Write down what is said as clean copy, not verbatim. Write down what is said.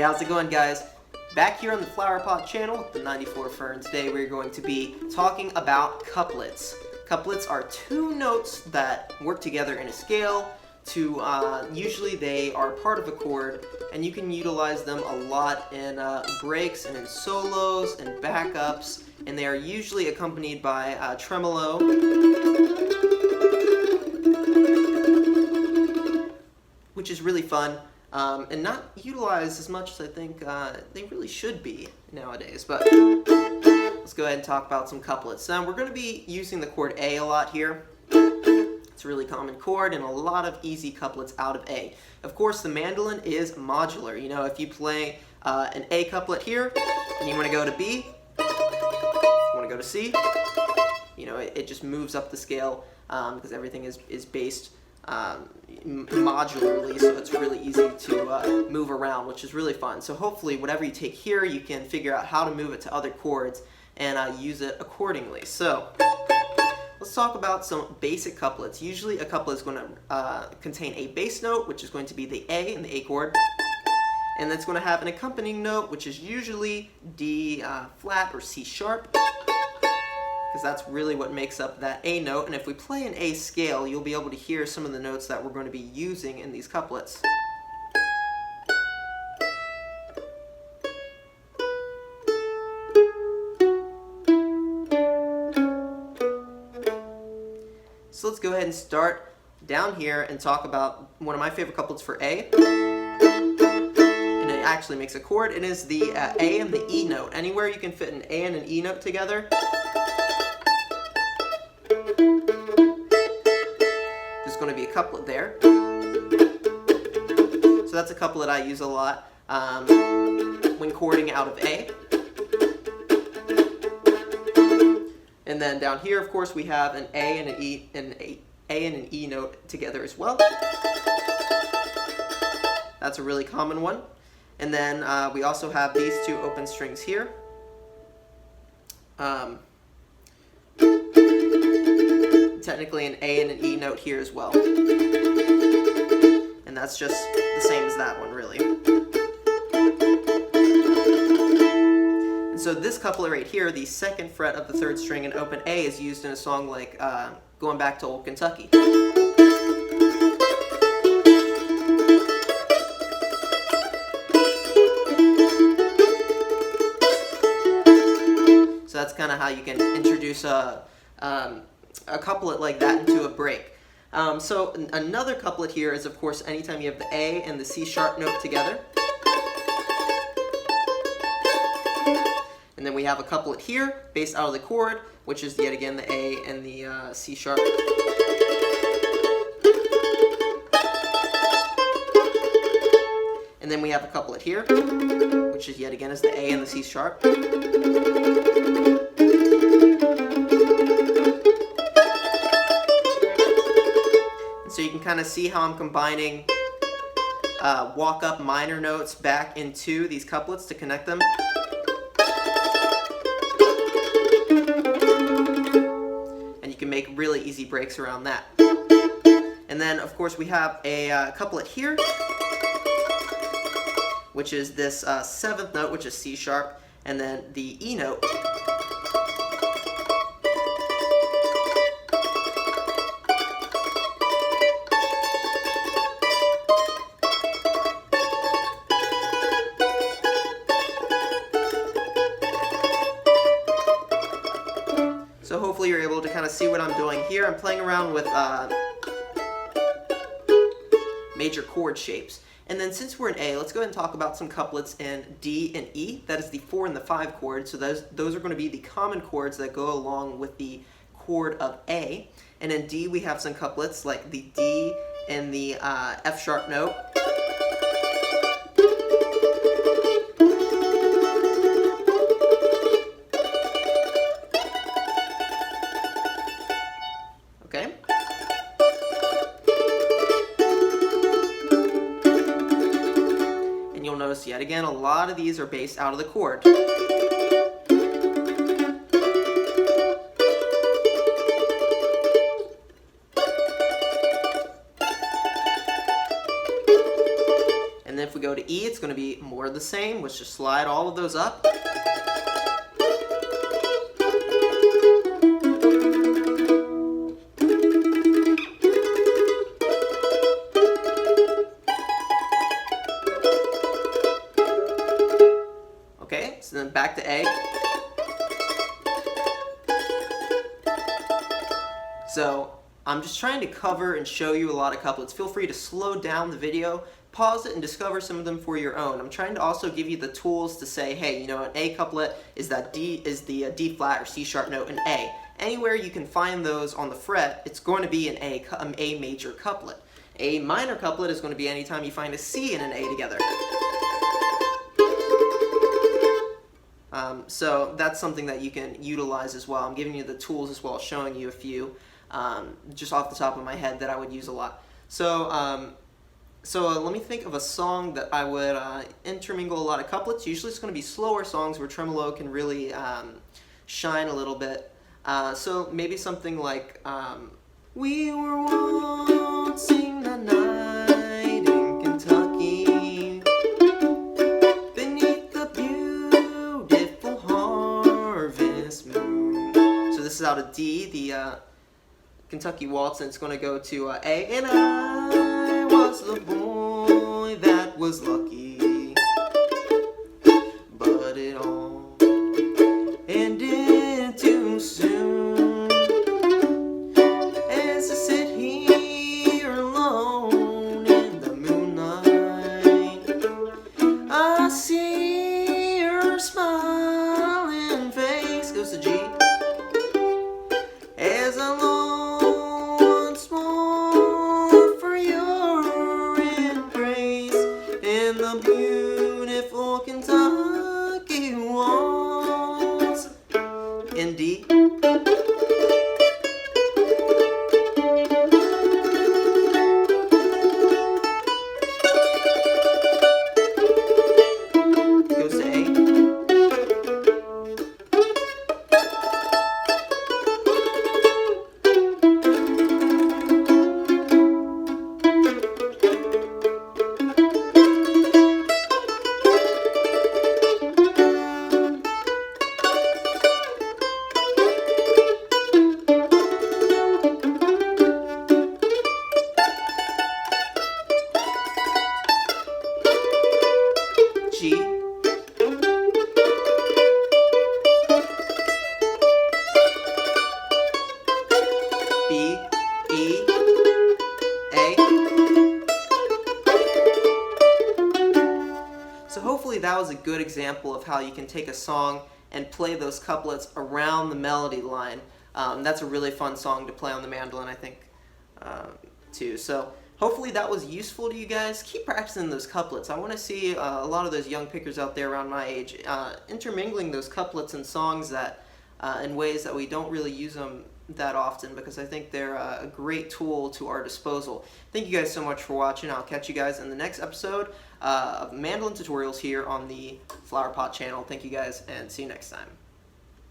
How's it going, guys? Back here on the Flower Pot channel, the 94 Fern. Today we're going to be talking about couplets. Couplets are two notes that work together in a scale to, usually they are part of a chord, and you can utilize them a lot in breaks and in solos and backups, and they are usually accompanied by tremolo, which is really fun. And not utilized as much as I think they really should be nowadays. But let's go ahead and talk about some couplets. Now we're going to be using the chord A a lot here. It's a really common chord and a lot of easy couplets out of A. Of course, the mandolin is modular. You know, if you play an A couplet here and you want to go to B, you want to go to C, you know, it just moves up the scale because everything is based modularly, so it's really easy to move around, which is really fun. So hopefully whatever you take here, you can figure out how to move it to other chords and use it accordingly. So let's talk about some basic couplets. Usually a couplet is going to contain a bass note, which is going to be the A in the A chord, and that's going to have an accompanying note, which is usually D flat or C sharp, because that's really what makes up that A note. And if we play an A scale, you'll be able to hear some of the notes that we're going to be using in these couplets. So let's go ahead and start down here and talk about one of my favorite couplets for A. And it actually makes a chord. It is the A and the E note. Anywhere you can fit an A and an E note together, going to be a couplet there. So that's a couplet I use a lot when chording out of A. And then down here, of course, we have an A and an E and A and an E note together as well. That's a really common one. And then we also have these two open strings here. Technically an A and an E note here as well. And that's just the same as that one, really. And so this couplet right here, the second fret of the third string in open A, is used in a song like Going Back to Old Kentucky. So that's kind of how you can introduce a couplet like that into a break. So another couplet here is, of course, anytime you have the A and the C sharp note together. And then we have a couplet here based out of the chord, which is yet again the A and the C sharp. And then we have a couplet here, which is yet again is the A and the C sharp. So you can kind of see how I'm combining walk-up minor notes back into these couplets to connect them. And you can make really easy breaks around that. And then, of course, we have a couplet here, which is this seventh note, which is C sharp, and then the E note. So hopefully you're able to kind of see what I'm doing here. I'm playing around with major chord shapes. And then since we're in A, let's go ahead and talk about some couplets in D and E. That is the 4 and the 5 chords. So those are going to be the common chords that go along with the chord of A. And in D, we have some couplets like the D and the F sharp note. Okay. And you'll notice yet again, a lot of these are based out of the chord. And then if we go to to E, it's going to be more of the same. Let's just slide all of those up. Okay, so then back to A. So I'm just trying to cover and show you a lot of couplets. Feel free to slow down the video, pause it, and discover some of them for your own. I'm trying to also give you the tools to say, hey, you know, an A couplet is the D flat or C sharp note in A. Anywhere you can find those on the fret, it's going to be an A major couplet. A minor couplet is going to be anytime you find a C and an A together. So that's something that you can utilize as well. I'm giving you the tools as well, showing you a few just off the top of my head that I would use a lot. So let me think of a song that I would intermingle a lot of couplets. Usually it's going to be slower songs where tremolo can really shine a little bit. So maybe something like we were waltzing the night in Kentucky beneath the beautiful harvest moon. So this is out of D, the Kentucky Waltz, and it's going to go to A. And I was the boy that was lucky, but it all ended too soon. As I sit here alone in the moonlight, I see your smiling face. Goes to G. As I long once more for your embrace in the beautiful Kentucky waltz. In D. Goes to A. G, B, E, A. So hopefully that was a good example of how you can take a song and play those couplets around the melody line. That's a really fun song to play on the mandolin, I think, too. So hopefully that was useful to you guys. Keep practicing those couplets. I want to see a lot of those young pickers out there around my age intermingling those couplets in songs that in ways that we don't really use them that often, because I think they're a great tool to our disposal. Thank you guys so much for watching. I'll catch you guys in the next episode of Mandolin Tutorials here on the Flower Pot channel. Thank you guys, and see you next time.